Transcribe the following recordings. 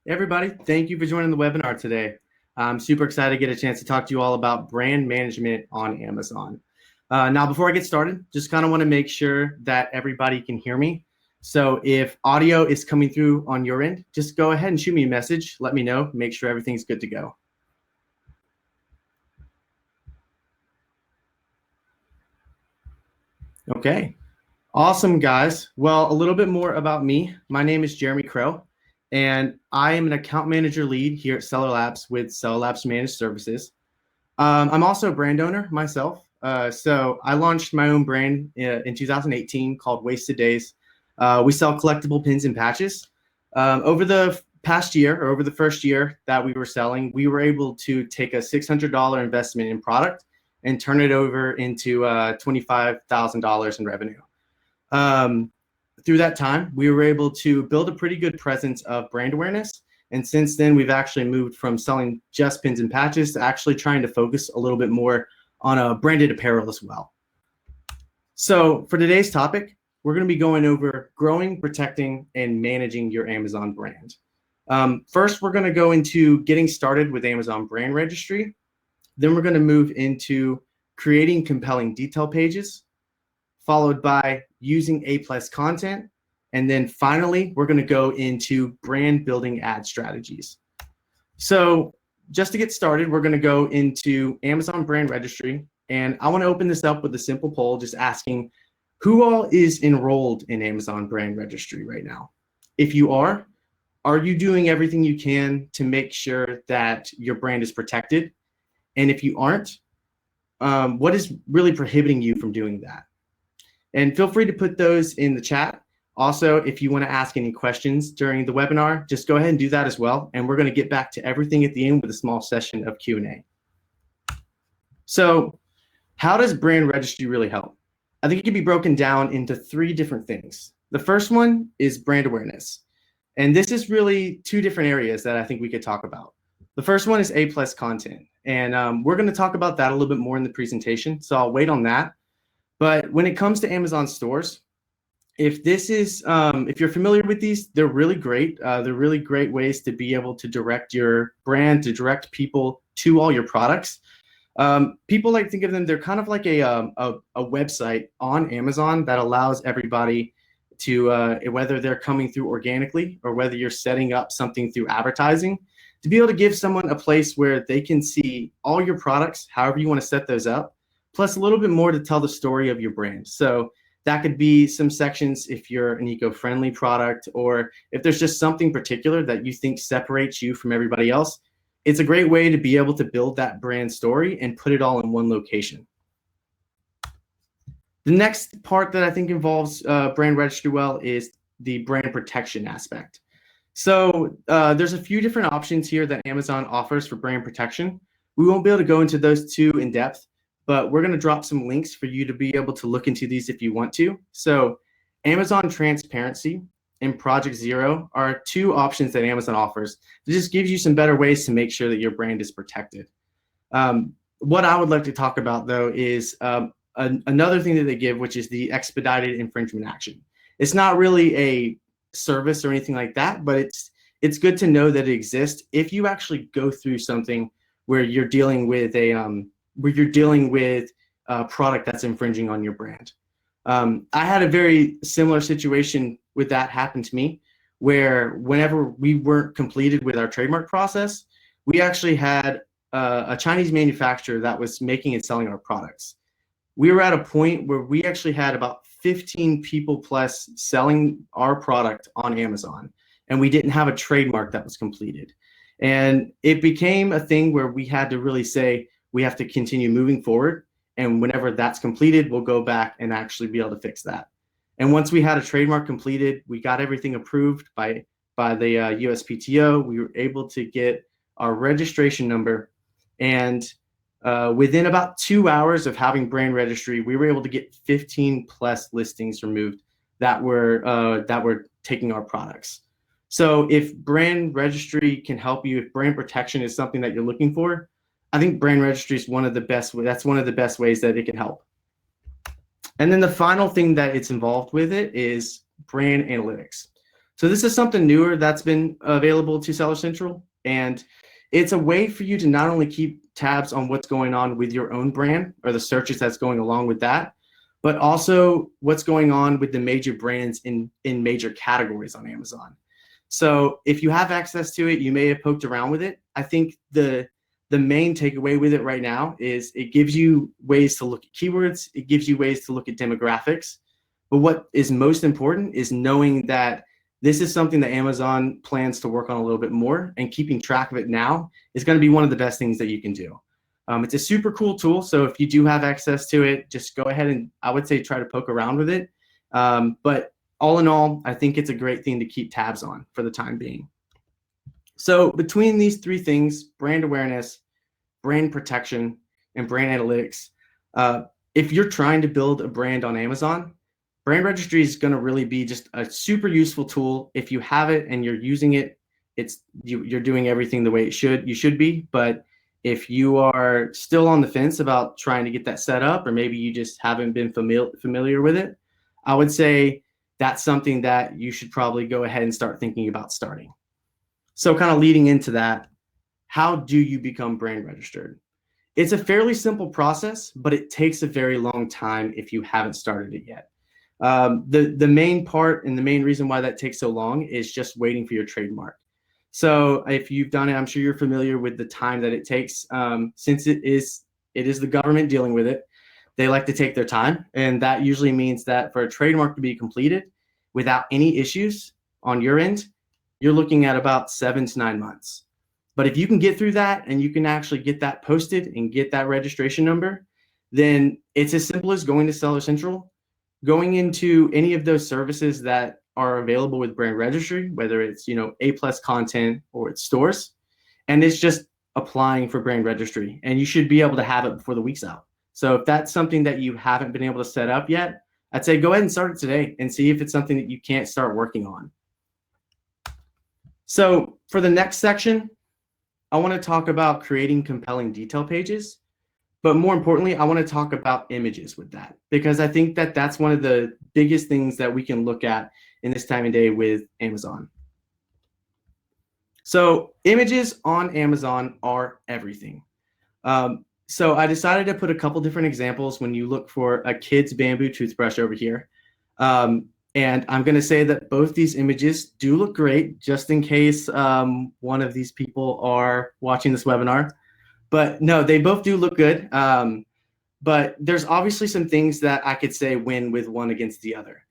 Hey everybody, thank you for joining the webinar today. I'm super excited to get a chance to talk to you all about brand management on Amazon. Now, before I get started, just kind of want to make sure that everybody can hear me. So if audio is coming through on your end, just go ahead and shoot me a message. Let me know, make sure everything's good to go. Okay, awesome guys. Well, a little bit more about me. My name is Jeremy Crow, and I am an account manager lead here at Seller Labs with Seller Labs Managed Services. I'm also a brand owner myself. So I launched my own brand in 2018 called Wasted Days. We sell collectible pins and patches. Over the past year, or over the first year that we were selling, we were able to take a $600 investment in product and turn it over into $25,000 in revenue. Through that time, we were able to build a pretty good presence of brand awareness. And since then, we've actually moved from selling just pins and patches to actually trying to focus a little bit more on a branded apparel as well. So for today's topic, we're going to be going over growing, protecting, and managing your Amazon brand. First, we're going to go into getting started with Amazon Brand Registry. Then we're going to move into creating compelling detail pages, followed by using APlus Content. And then finally, we're going to go into brand building ad strategies. So just to get started, we're going to go into Amazon Brand Registry. And I want to open this up with a simple poll, just asking who all is enrolled in Amazon Brand Registry right now? If you are you doing everything you can to make sure that your brand is protected? And if you aren't, what is really prohibiting you from doing that? And feel free to put those in the chat. Also, if you want to ask any questions during the webinar, just go ahead and do that as well. And we're going to get back to everything at the end with a small session of Q&A. So how does brand registry really help? I think it can be broken down into 3 different things. The first one is brand awareness. And this is really 2 different areas that I think we could talk about. The first one is APlus Content. And we're going to talk about that a little bit more in the presentation. So I'll wait on that. But when it comes to Amazon stores, if you're familiar with these, they're really great. They're really great ways to be able to direct your brand, to direct people to all your products. People like to think of them, they're kind of like a website on Amazon that allows everybody to, whether they're coming through organically or whether you're setting up something through advertising, to be able to give someone a place where they can see all your products, however you want to set those up, plus a little bit more to tell the story of your brand. So that could be some sections if you're an eco-friendly product, or if there's just something particular that you think separates you from everybody else. It's a great way to be able to build that brand story and put it all in one location. The next part that I think involves brand registry well is the brand protection aspect. So there's a few different options here that Amazon offers for brand protection. We won't be able to go into those 2 in depth, but we're going to drop some links for you to be able to look into these if you want to. So Amazon Transparency and Project Zero are 2 options that Amazon offers. It just gives you some better ways to make sure that your brand is protected. What I would like to talk about, though, is another thing that they give, which is the expedited infringement action. It's not really a service or anything like that, but it's good to know that it exists if you actually go through something where you're dealing with a product that's infringing on your brand. I had a very similar situation with that happen to me, where whenever we weren't completed with our trademark process, we actually had a Chinese manufacturer that was making and selling our products. We were at a point where we actually had about 15 people plus selling our product on Amazon, and we didn't have a trademark that was completed. And it became a thing where we had to really say, we have to continue moving forward. And whenever that's completed, we'll go back and actually be able to fix that. And once we had a trademark completed, we got everything approved by the USPTO. We were able to get our registration number. And within about 2 hours of having brand registry, we were able to get 15 plus listings removed that were taking our products. So if brand registry can help you, if brand protection is something that you're looking for, I think brand registry is one of the best ways that it can help. And then the final thing that it's involved with it is brand analytics. So this is something newer that's been available to Seller Central, and it's a way for you to not only keep tabs on what's going on with your own brand or the searches that's going along with that, but also what's going on with the major brands in major categories on Amazon. So if you have access to it, you may have poked around with it. I think the main takeaway with it right now is it gives you ways to look at keywords. It gives you ways to look at demographics. But what is most important is knowing that this is something that Amazon plans to work on a little bit more, and keeping track of it now is going to be one of the best things that you can do. It's a super cool tool. So if you do have access to it, just go ahead and I would say try to poke around with it. But all in all, I think it's a great thing to keep tabs on for the time being. So between these three things, brand awareness, brand protection, and brand analytics, if you're trying to build a brand on Amazon, Brand Registry is going to really be just a super useful tool. If you have it and you're using it, you're doing everything the way you should be. But if you are still on the fence about trying to get that set up, or maybe you just haven't been familiar with it, I would say that's something that you should probably go ahead and start thinking about starting. So kind of leading into that, how do you become brand registered? It's a fairly simple process, but it takes a very long time if you haven't started it yet. The main part and the main reason why that takes so long is just waiting for your trademark. So if you've done it, I'm sure you're familiar with the time that it takes. Since it is the government dealing with it, they like to take their time, and that usually means that for a trademark to be completed without any issues on your end, you're looking at about 7 to 9 months. But if you can get through that and you can actually get that posted and get that registration number, then it's as simple as going to Seller Central, going into any of those services that are available with Brand Registry, whether it's APlus Content or it's stores, and it's just applying for Brand Registry, and you should be able to have it before the week's out. So if that's something that you haven't been able to set up yet, I'd say go ahead and start it today and see if it's something that you can't start working on. So for the next section, I want to talk about creating compelling detail pages. But more importantly, I want to talk about images with that, because I think that that's one of the biggest things that we can look at in this time of day with Amazon. So images on Amazon are everything. So I decided to put a couple different examples when you look for a kid's bamboo toothbrush over here. And I'm going to say that both these images do look great, just in case one of these people are watching this webinar. But no, they both do look good. But there's obviously some things that I could say win with one against the other.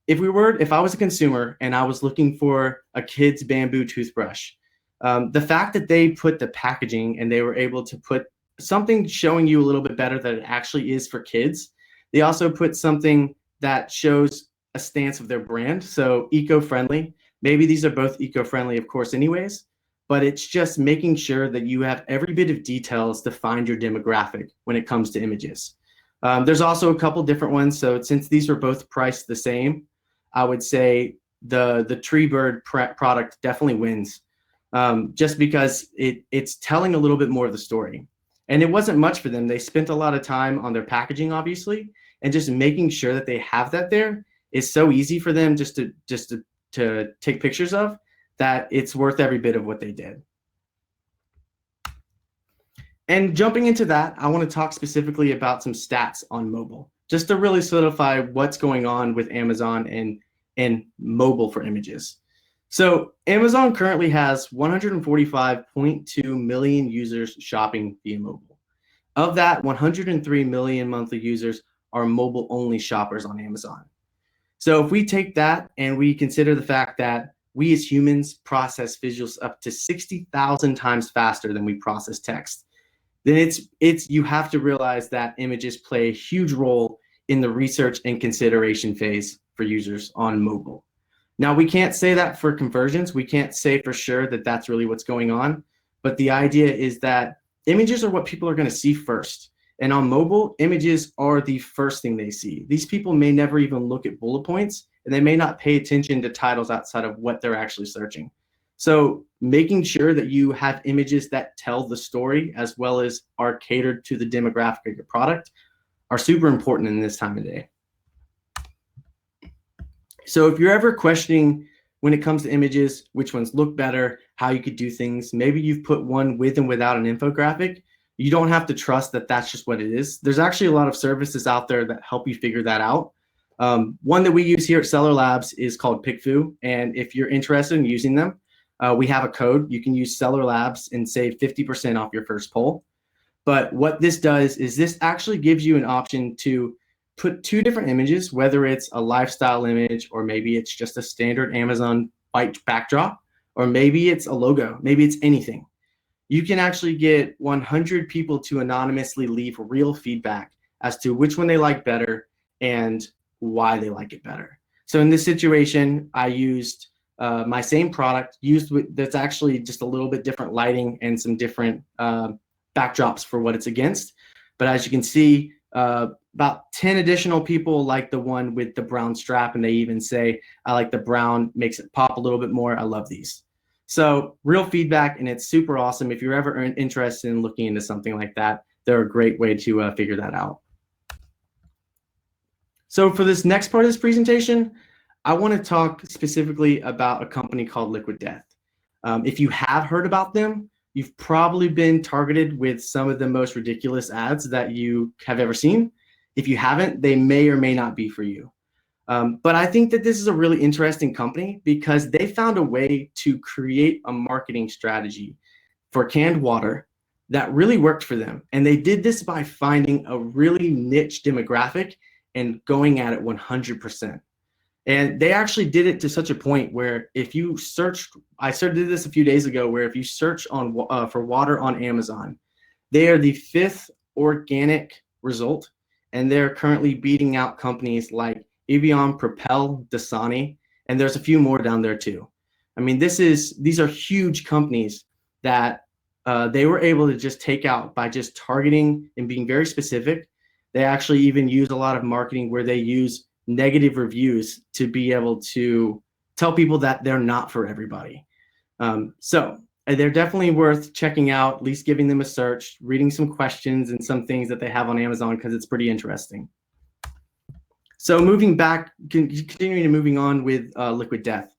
If I was a consumer and I was looking for a kid's bamboo toothbrush, the fact that they put the packaging and they were able to put something showing you a little bit better that it actually is for kids. They also put something that shows a stance of their brand. So eco-friendly. Maybe these are both eco-friendly, of course, anyways. But it's just making sure that you have every bit of details to find your demographic when it comes to images. There's also a couple different ones. So since these are both priced the same, I would say the Tree Bird product definitely wins, just because it's telling a little bit more of the story. And it wasn't much for them. They spent a lot of time on their packaging, obviously, and just making sure that they have that there is so easy for them just to take pictures of, that it's worth every bit of what they did. And jumping into that, I want to talk specifically about some stats on mobile, just to really solidify what's going on with Amazon and mobile for images. So Amazon currently has 145.2 million users shopping via mobile. Of that, 103 million monthly users are mobile-only shoppers on Amazon. So if we take that and we consider the fact that we as humans process visuals up to 60,000 times faster than we process text, then you have to realize that images play a huge role in the research and consideration phase for users on mobile. Now, we can't say that for conversions. We can't say for sure that that's really what's going on. But the idea is that images are what people are going to see first. And on mobile, images are the first thing they see. These people may never even look at bullet points, and they may not pay attention to titles outside of what they're actually searching. So making sure that you have images that tell the story as well as are catered to the demographic of your product are super important in this time of day. So if you're ever questioning when it comes to images, which ones look better, how you could do things. Maybe you've put one with and without an infographic. You don't have to trust that that's just what it is. There's actually a lot of services out there that help you figure that out. One that we use here at Seller Labs is called PickFu, and if you're interested in using them, we have a code. You can use Seller Labs and save 50% off your first poll. But what this does is this actually gives you an option to put two different images, whether it's a lifestyle image or maybe it's just a standard Amazon white backdrop, or maybe it's a logo, maybe it's anything. You can actually get 100 people to anonymously leave real feedback as to which one they like better and why they like it better. So in this situation, I used my same product that's actually just a little bit different lighting and some different backdrops for what it's against. But as you can see, about 10 additional people like the one with the brown strap, and they even say, I like the brown, makes it pop a little bit more. I love these. So real feedback, and it's super awesome. If you're ever interested in looking into something like that, they're a great way to figure that out. So for this next part of this presentation, I want to talk specifically about a company called Liquid Death. If you have heard about them, you've probably been targeted with some of the most ridiculous ads that you have ever seen. If you haven't, they may or may not be for you. But I think that this is a really interesting company because they found a way to create a marketing strategy for canned water that really worked for them. And they did this by finding a really niche demographic and going at it 100%. And they actually did it to such a point where if you searched, I did this a few days ago, where if you search on for water on Amazon, they are the 5th organic result, and they're currently beating out companies like Evian, Propel, Dasani, and there's a few more down there too. I mean, these are huge companies that they were able to just take out by just targeting and being very specific. They actually even use a lot of marketing where they use negative reviews to be able to tell people that they're not for everybody. So they're definitely worth checking out, at least giving them a search, reading some questions and some things that they have on Amazon, because it's pretty interesting. So moving back, continuing to moving on with Liquid Death.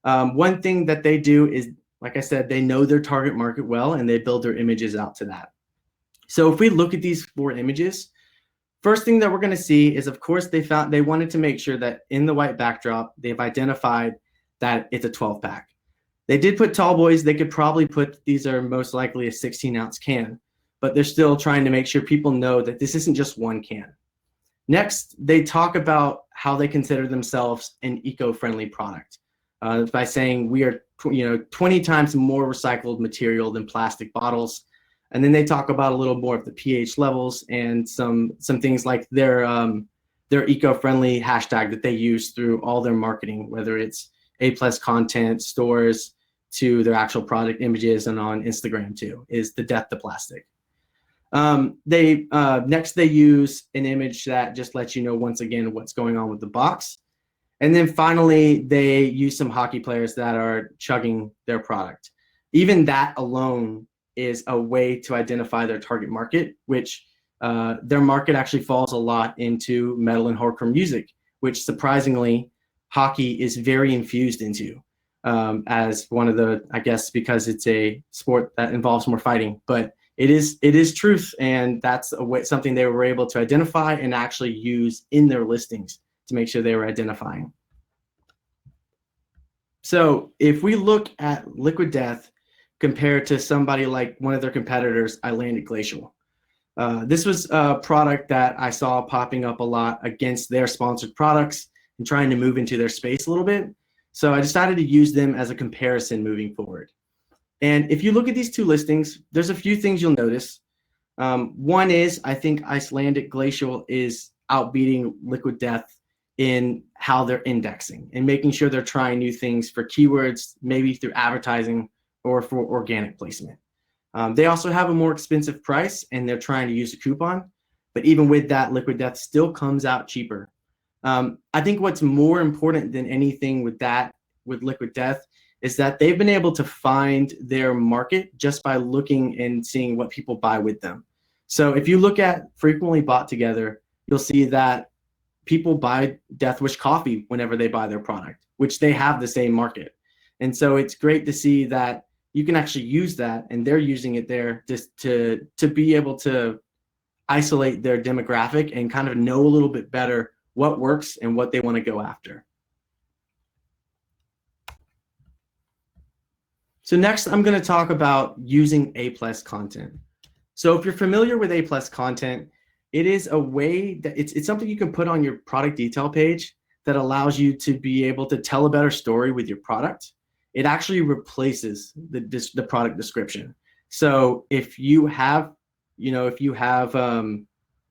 One thing that they do is, like I said, they know their target market well, and they build their images out to that. So if we look at these 4 images, first thing that we're going to see is, of course, they wanted to make sure that in the white backdrop, they've identified that it's a 12-pack. They did put tall boys. They could probably put, these are most likely a 16-ounce can, but they're still trying to make sure people know that this isn't just one can. Next, they talk about how they consider themselves an eco-friendly product by saying we are 20 times more recycled material than plastic bottles. And then they talk about a little more of the pH levels and some things like their eco-friendly hashtag that they use through all their marketing, whether it's APlus Content, stores, to their actual product images, and on Instagram too, is the death to plastic. Next they use an image that just lets you know once again what's going on with the box. And then finally, they use some hockey players that are chugging their product. Even that alone is a way to identify their target market, which their market actually falls a lot into metal and hardcore music, which surprisingly, hockey is very infused into as one of the, I guess, because it's a sport that involves more fighting, but it is truth, and that's something they were able to identify and actually use in their listings to make sure they were identifying. So if we look at Liquid Death compared to somebody like one of their competitors, Icelandic Glacial. This was a product that I saw popping up a lot against their sponsored products and trying to move into their space a little bit. So I decided to use them as a comparison moving forward. And if you look at these 2 listings, there's a few things you'll notice. One is, I think Icelandic Glacial is outbeating Liquid Death in how they're indexing and making sure they're trying new things for keywords, maybe through advertising or for organic placement. They also have a more expensive price, and they're trying to use a coupon. But even with that, Liquid Death still comes out cheaper. I think what's more important than anything with Liquid Death is that they've been able to find their market just by looking and seeing what people buy with them. So if you look at frequently bought together, you'll see that people buy Death Wish coffee whenever they buy their product. which they have the same market. And so it's great to see that you can actually use that, and they're using it there just to be able to isolate their demographic and kind of know a little bit better what works and what they want to go after. So next, I'm going to talk about using APlus Content. So if you're familiar with APlus Content, it is a way that it's something you can put on your product detail page that allows you to be able to tell a better story with your product. It actually replaces the product description. So if you have,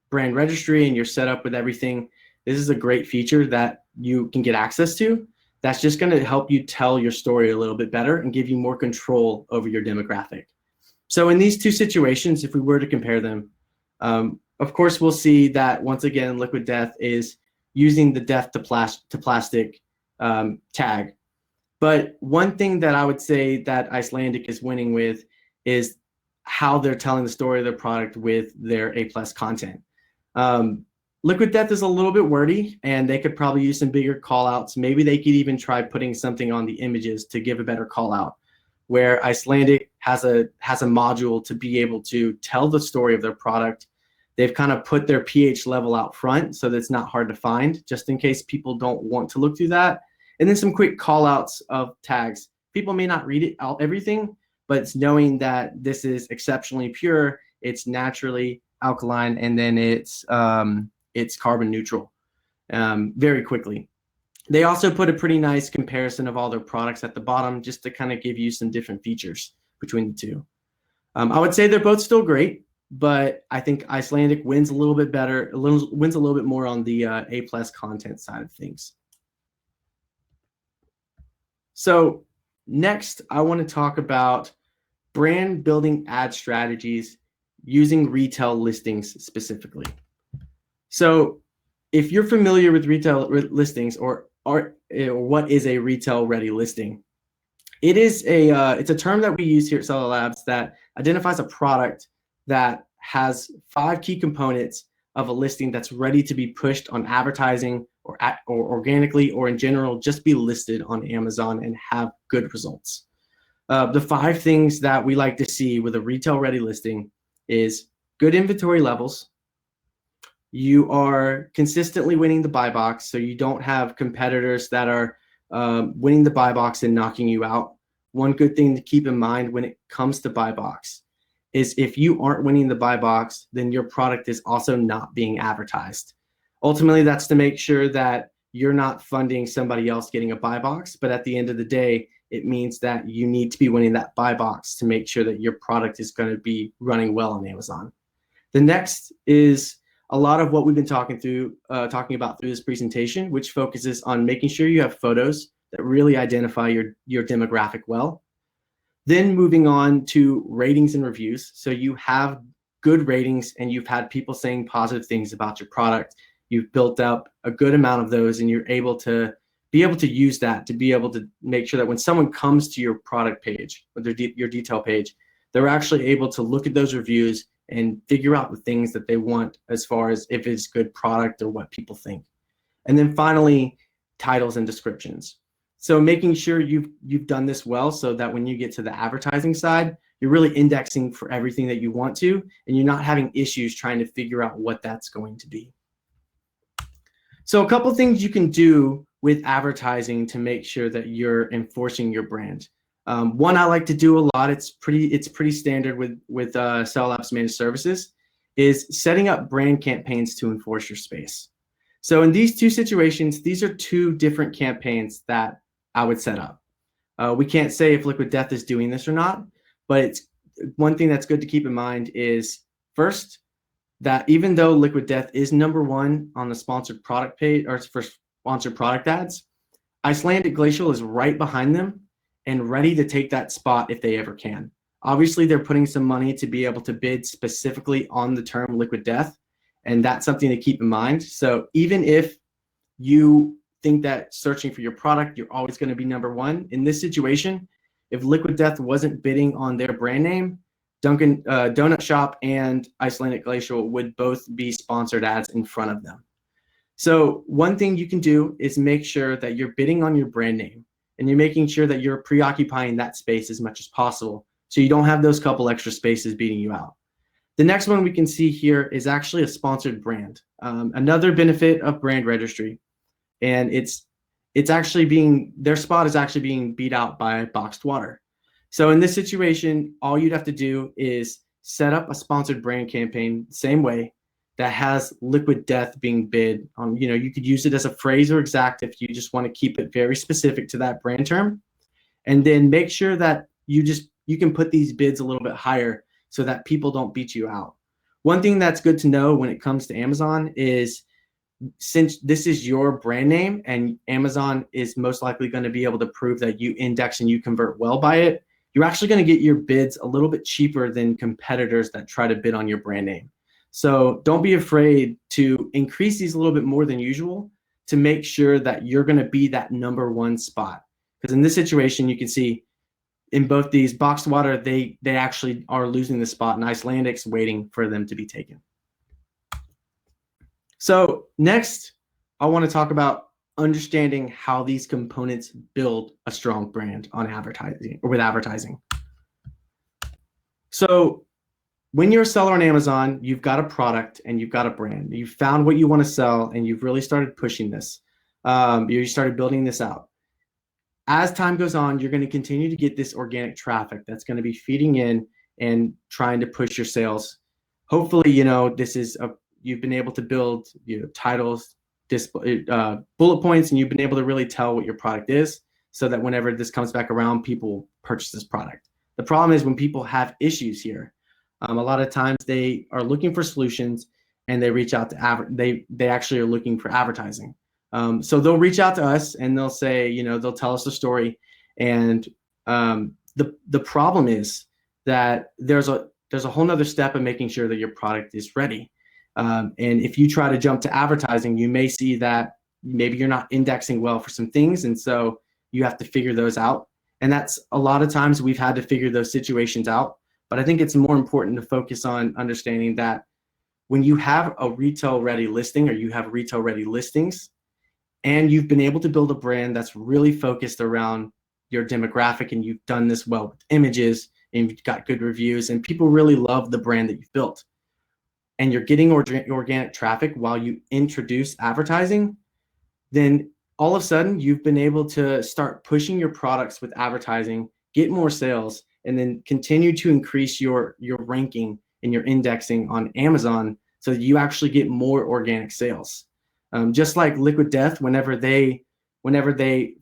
brand registry and you're set up with everything, this is a great feature that you can get access to. That's just going to help you tell your story a little bit better and give you more control over your demographic. So in these two situations, if we were to compare them, of course, we'll see that once again, Liquid Death is using the death to plastic tag. But one thing that I would say that Icelandic is winning with is how they're telling the story of their product with their APlus content. Liquid Death is a little bit wordy, and they could probably use some bigger call outs. Maybe they could even try putting something on the images to give a better call out, where Icelandic has a module to be able to tell the story of their product. They've kind of put their pH level out front so that it's not hard to find, just in case people don't want to look through that. And then some quick call outs of tags. People may not read it out everything, but it's knowing that this is exceptionally pure, it's naturally alkaline, and then it's carbon neutral very quickly. They also put a pretty nice comparison of all their products at the bottom just to kind of give you some different features between the two. I would say they're both still great, but I think Icelandic wins a little bit better, wins a little bit more on the APlus content side of things. So next, I want to talk about brand building ad strategies using retail listings specifically. So if you're familiar with retail listings or what is a retail ready listing, it's a term that we use here at Cellular Labs that identifies a product that has 5 key components of a listing that's ready to be pushed on advertising or organically, or in general, just be listed on Amazon and have good results. The 5 things that we like to see with a retail ready listing is good inventory levels. You are consistently winning the buy box, so you don't have competitors that are winning the buy box and knocking you out. One good thing to keep in mind when it comes to buy box is if you aren't winning the buy box, then your product is also not being advertised. Ultimately, that's to make sure that you're not funding somebody else getting a buy box, but at the end of the day, it means that you need to be winning that buy box to make sure that your product is going to be running well on Amazon. The next is a lot of what we've been talking about through this presentation, which focuses on making sure you have photos that really identify your demographic well. Then moving on to ratings and reviews. So you have good ratings and you've had people saying positive things about your product. You've built up a good amount of those, and you're able to use that to be able to make sure that when someone comes to your product page or your detail page, they're actually able to look at those reviews and figure out the things that they want as far as if it's good product or what people think. And then finally, titles and descriptions. So making sure you've done this well so that when you get to the advertising side, you're really indexing for everything that you want to, and you're not having issues trying to figure out what that's going to be. So a couple things you can do with advertising to make sure that you're enforcing your brand. One I like to do a lot, it's pretty standard with Cellular Labs Managed Services, is setting up brand campaigns to enforce your space. So in these two situations, these are 2 different campaigns that I would set up. We can't say if Liquid Death is doing this or not, but it's one thing that's good to keep in mind is first, that even though Liquid Death is #1 on the sponsored product page or for sponsored product ads, Icelandic Glacial is right behind them and ready to take that spot if they ever can. Obviously, they're putting some money to be able to bid specifically on the term Liquid Death, and that's something to keep in mind. So even if you think that searching for your product, you're always going to be #1, in this situation, if Liquid Death wasn't bidding on their brand name, Dunkin' Donut Shop and Icelandic Glacial would both be sponsored ads in front of them. So one thing you can do is make sure that you're bidding on your brand name and you're making sure that you're preoccupying that space as much as possible so you don't have those couple extra spaces beating you out. The next one we can see here is actually a sponsored brand. Another benefit of brand registry, and it's actually being, their spot is actually being beat out by boxed water. So in this situation, all you'd have to do is set up a sponsored brand campaign, same way, that has liquid death being bid on. You could use it as a phrase or exact if you just want to keep it very specific to that brand term. And then make sure that you can put these bids a little bit higher so that people don't beat you out. One thing that's good to know when it comes to Amazon is, since this is your brand name and Amazon is most likely going to be able to prove that you index and you convert well by it, you're actually going to get your bids a little bit cheaper than competitors that try to bid on your brand name. So don't be afraid to increase these a little bit more than usual to make sure that you're going to be that number one spot. Because in this situation, you can see in both these boxed water, they actually are losing the spot, and Icelandic's waiting for them to be taken. So next, I want to talk about understanding how these components build a strong brand on advertising or with advertising. So when you're a seller on Amazon, you've got a product and you've got a brand. You've found what you want to sell and you've really started pushing this. You started building this out. As time goes on, you're going to continue to get this organic traffic that's going to be feeding in and trying to push your sales. Hopefully, you've been able to build titles, bullet points, and you've been able to really tell what your product is so that whenever this comes back around, people purchase this product. The problem is when people have issues here, a lot of times they are looking for solutions and they reach out to they actually are looking for advertising. So they'll reach out to us and they'll say, they'll tell us the story. And the problem is that there's a whole nother step of making sure that your product is ready. And if you try to jump to advertising, you may see that maybe you're not indexing well for some things. And so you have to figure those out. And that's a lot of times we've had to figure those situations out. But I think it's more important to focus on understanding that when you have a retail ready listing or you have retail ready listings and you've been able to build a brand that's really focused around your demographic and you've done this well with images and you've got good reviews and people really love the brand that you've built, and you're getting organic traffic while you introduce advertising, then all of a sudden you've been able to start pushing your products with advertising, get more sales, and then continue to increase your ranking and your indexing on Amazon so that you actually get more organic sales. Just like Liquid Death, whenever they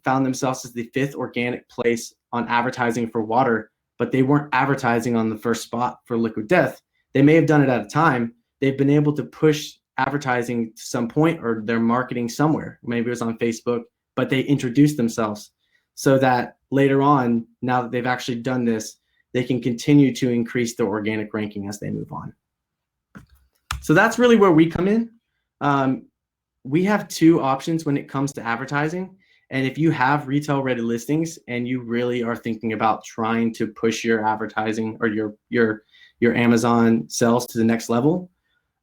found themselves as the 5th organic place on advertising for water, but they weren't advertising on the first spot for Liquid Death. They may have done it at a time. They've been able to push advertising to some point, or their marketing somewhere. Maybe it was on Facebook, but they introduced themselves so that later on, now that they've actually done this, they can continue to increase their organic ranking as they move on. So that's really where we come in. We have 2 options when it comes to advertising. And if you have retail ready listings and you really are thinking about trying to push your advertising or your Amazon sales to the next level,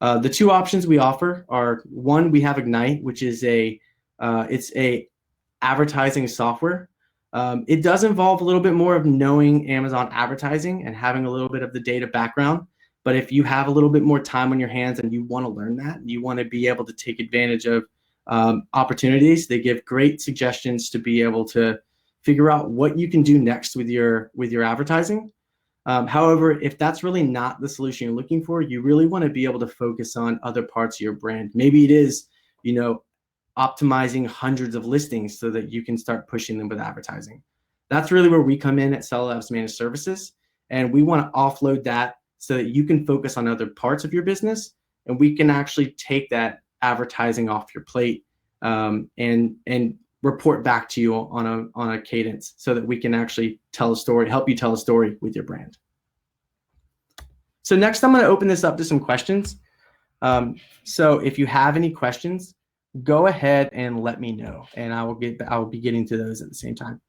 the 2 options we offer are, one, we have Ignite, which is it's a advertising software. It does involve a little bit more of knowing Amazon advertising and having a little bit of the data background. But if you have a little bit more time on your hands and you want to learn that, and you want to be able to take advantage of opportunities, they give great suggestions to be able to figure out what you can do next with your advertising. However, if that's really not the solution you're looking for, you really want to be able to focus on other parts of your brand. Maybe it is, optimizing hundreds of listings so that you can start pushing them with advertising. That's really where we come in at Seller Labs Managed Services, and we want to offload that so that you can focus on other parts of your business, and we can actually take that advertising off your plate and report back to you on a cadence so that we can actually tell a story, help you tell a story with your brand. So next, I'm going to open this up to some questions. So if you have any questions, go ahead and let me know, and I will be getting to those at the same time.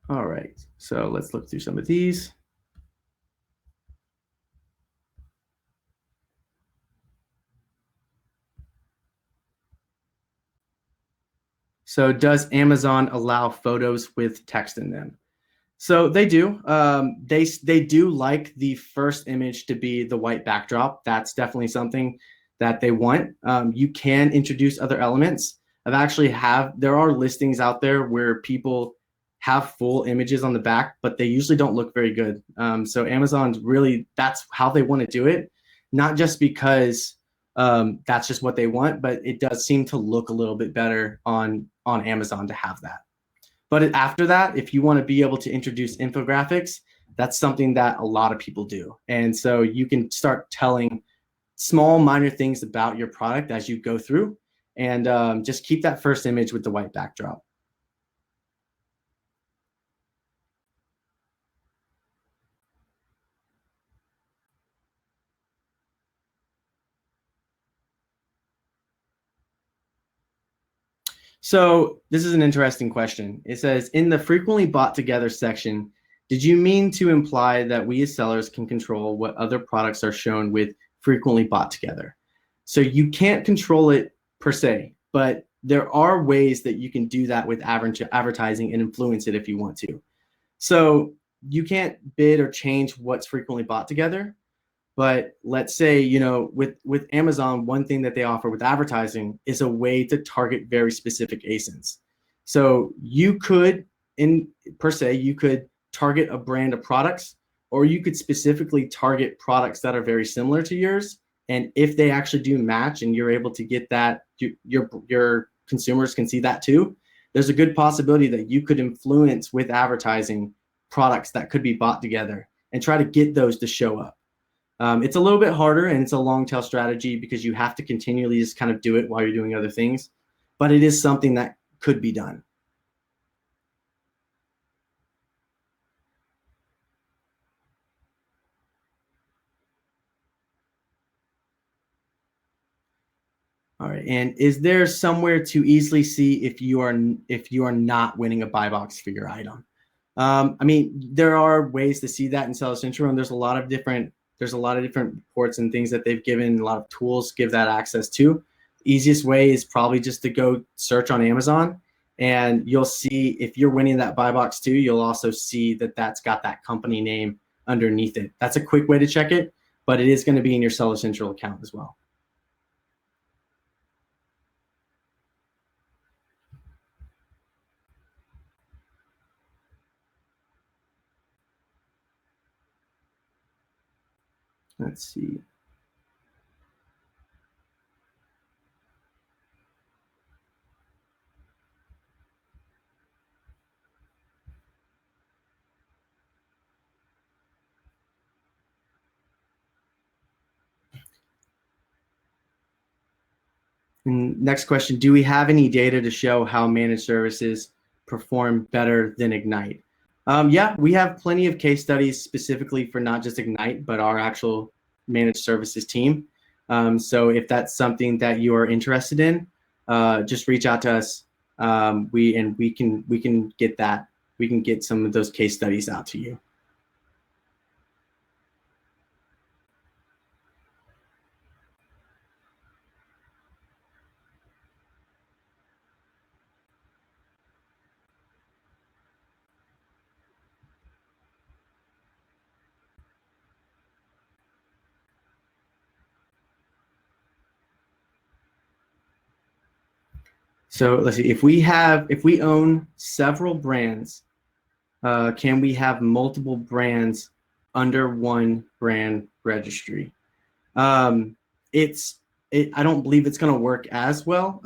All right, so let's look through some of these. So does Amazon allow photos with text in them? So they do. They do like the first image to be the white backdrop. That's definitely something that they want. You can introduce other elements. There are listings out there where people have full images on the back, but they usually don't look very good. So Amazon's really, that's how they want to do it, not just because that's just what they want, but it does seem to look a little bit better on Amazon to have that. But after that, if you want to be able to introduce infographics, that's something that a lot of people do. And so you can start telling small, minor things about your product as you go through, and just keep that first image with the white backdrop. So this is an interesting question. It says, in the frequently bought together section, did you mean to imply that we as sellers can control what other products are shown with frequently bought together? So you can't control it per se, but there are ways that you can do that with advertising and influence it if you want to. So you can't bid or change what's frequently bought together, but let's say, with Amazon, one thing that they offer with advertising is a way to target very specific ASINs. So you could, in per se, you could target a brand of products, or you could specifically target products that are very similar to yours. And if they actually do match and you're able to get that, your consumers can see that too, there's a good possibility that you could influence with advertising products that could be bought together and try to get those to show up. It's a little bit harder and it's a long tail strategy because you have to continually just kind of do it while you're doing other things, but it is something that could be done. All right. And is there somewhere to easily see if you are not winning a buy box for your item? I mean, there are ways to see that in Seller Central, and there's a lot of different reports and things that they've given. A lot of tools give that access to. The easiest way is probably just to go search on Amazon, and you'll see if you're winning that buy box too. You'll also see that that's got that company name underneath it. That's a quick way to check it, but it is going to be in your Seller Central account as well. Let's see. And next question, do we have any data to show how managed services perform better than Ignite? Yeah, we have plenty of case studies specifically for not just Ignite, but our actual managed services team. So if that's something that you are interested in, just reach out to us. We can get that. We can get some of those case studies out to you. So let's see. If we own several brands, can we have multiple brands under one brand registry? Um, I don't believe it's going to work as well.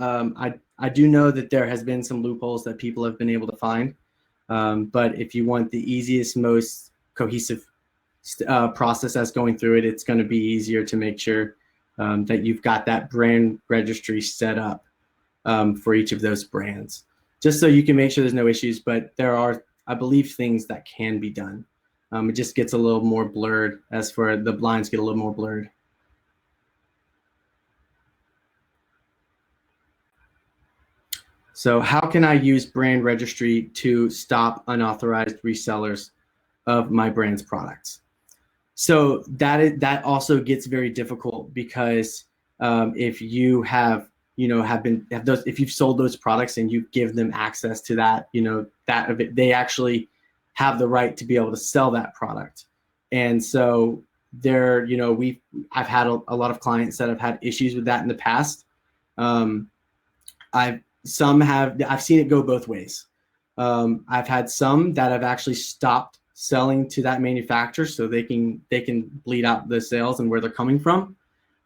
I do know that there has been some loopholes that people have been able to find. But if you want the easiest, most cohesive process as going through it, it's going to be easier to make sure that you've got that brand registry set up for each of those brands, just so you can make sure there's no issues. But there are, I believe, things that can be done. It just gets a little more blurred as for the lines get a little more blurred. So how can I use brand registry to stop unauthorized resellers of my brand's products? So that also gets very difficult because if you have if you've sold those products and you give them access to that, they actually have the right to be able to sell that product. And so I've had a lot of clients that have had issues with that in the past. I've seen it go both ways. I've had some that have actually stopped selling to that manufacturer so they can bleed out the sales and where they're coming from.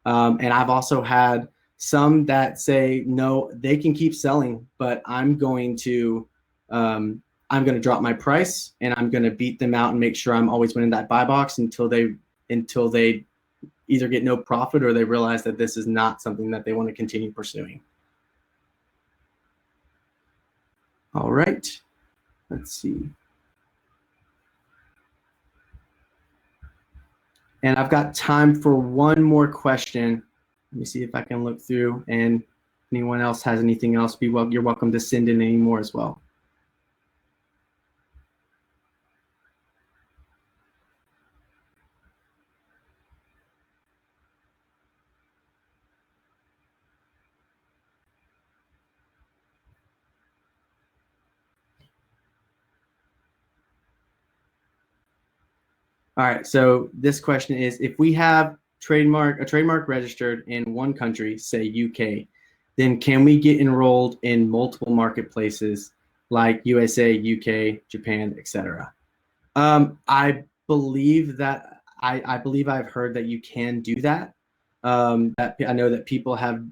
And I've also had some that say, no, they can keep selling, but I'm going to drop my price and I'm going to beat them out and make sure I'm always winning that buy box until they either get no profit or they realize that this is not something that they want to continue pursuing. All right, let's see. And I've got time for one more question. Let me see if I can look through, and anyone else has anything else, you're welcome to send in any more as well. All right, so this question is, if we have a trademark registered in one country, say UK, then can we get enrolled in multiple marketplaces like USA, UK, Japan, etc.? I believe that I believe I've heard that you can do that. That I know that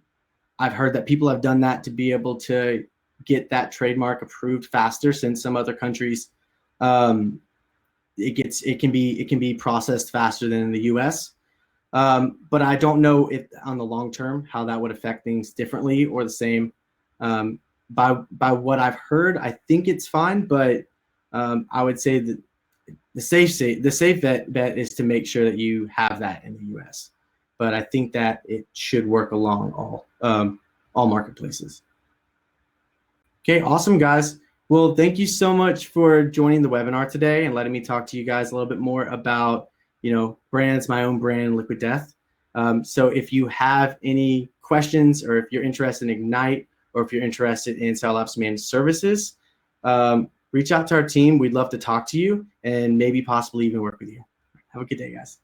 I've heard that people have done that to be able to get that trademark approved faster, since some other countries it can be processed faster than in the US. But I don't know if on the long term how that would affect things differently or the same. By what I've heard, I think it's fine, but I would say that the safe bet is to make sure that you have that in the US. But I think that it should work along all marketplaces. Okay, awesome, guys. Well, thank you so much for joining the webinar today and letting me talk to you guys a little bit more about, brands, my own brand, Liquid Death. So if you have any questions, or if you're interested in Ignite, or if you're interested in Cell Labs Managed Services, reach out to our team. We'd love to talk to you and maybe possibly even work with you. Have a good day, guys.